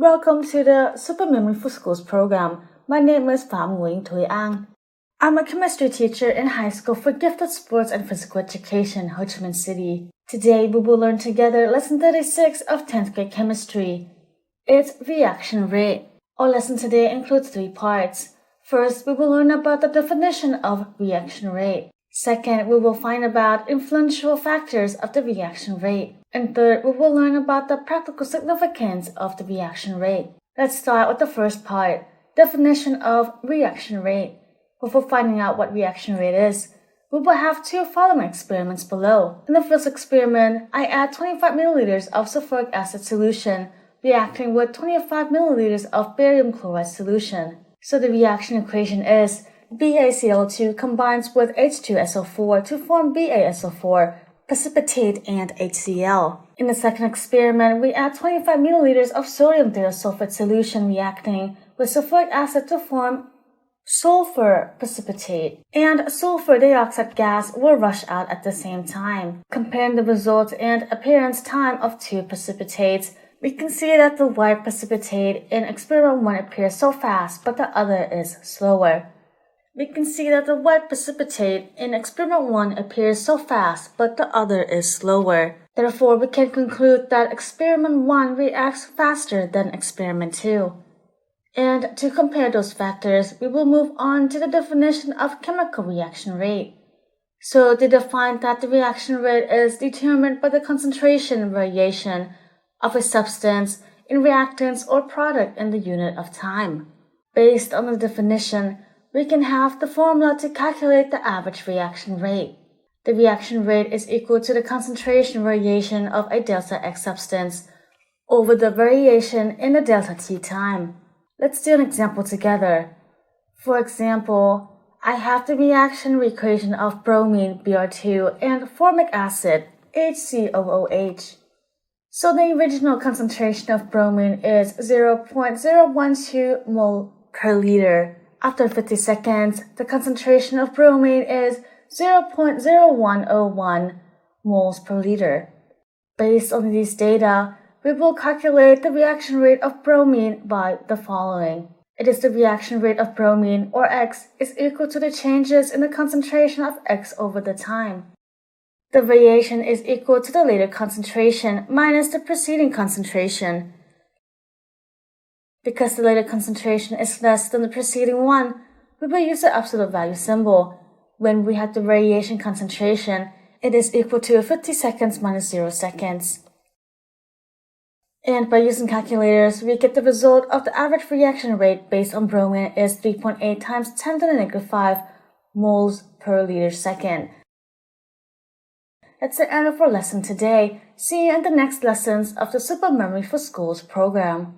welcome to the Super Memory for Schools program. My name is Phạm Nguyễn Thúy An. I'm a chemistry teacher in high school for gifted sports and physical education, Ho Chi Minh City. Today we will learn together lesson 36 of 10th grade chemistry. It's reaction rate. Our lesson today includes 3 parts. First, we will learn about the definition of reaction rate. Second, we will find about influential factors of the reaction rate. And third, we will learn about the practical significance of the reaction rate. Let's start with the first part, definition of reaction rate. Before finding out what reaction rate is, we will have 2 following experiments below. In the first experiment, I add 25 milliliters of sulfuric acid solution reacting with 25 milliliters of barium chloride solution. So the reaction equation is BaCl2 combines with H2SO4 to form BaSO4, precipitate, and HCl. In the second experiment, we add 25 milliliters of sodium thiosulfate solution reacting with sulfuric acid to form sulfur precipitate, and sulfur dioxide gas will rush out at the same time. Comparing the results and appearance time of 2 precipitates, we can see that the white precipitate in experiment 1 appears so fast, but the other is slower. We can see that the white precipitate in experiment 1 appears so fast, but the other is slower. Therefore, we can conclude that experiment 1 reacts faster than experiment 2. And to compare those factors, we will move on to the definition of chemical reaction rate. So they define that the reaction rate is determined by the concentration variation of a substance in reactants or product in the unit of time. Based on the definition, we can have the formula to calculate the average reaction rate. The reaction rate is equal to the concentration variation of a delta X substance over the variation in the delta T time. Let's do an example together. For example, I have the reaction equation of bromine Br2 and formic acid HCOOH. So the original concentration of bromine is 0.012 mole per liter. After 50 seconds, the concentration of bromine is 0.0101 moles per liter. Based on these data, we will calculate the reaction rate of bromine by the following. It is the reaction rate of bromine, or X, is equal to the changes in the concentration of X over the time. The variation is equal to the later concentration minus the preceding concentration. Because the later concentration is less than the preceding one, we will use the absolute value symbol. When we have the variation concentration, it is equal to 50 seconds minus 0 seconds. And by using calculators, we get the result of the average reaction rate based on bromine is 3.8 times 10 to the negative 5 moles per liter second. That's the end of our lesson today. See you in the next lessons of the Super Memory for Schools program.